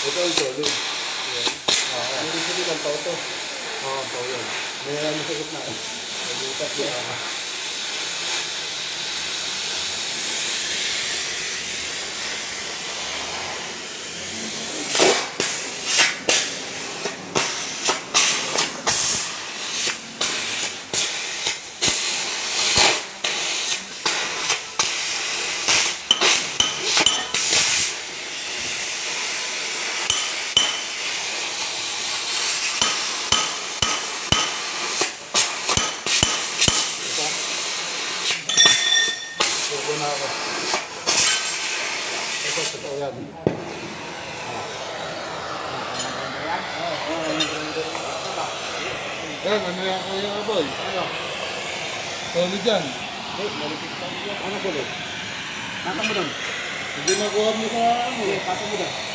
Ito ang solid. Yan. Meron sa bilang tao to. Oo, tao yan. May ano sa gitna. May butas yan. Suko na ako. Ito, totoo yan. Yan, ano yan kaya boy? Ano? Solid yan. Malipit pa yan. Ano ko lang? Nata mo doon. Hindi nakuha mo sa ano, pasa mo doon.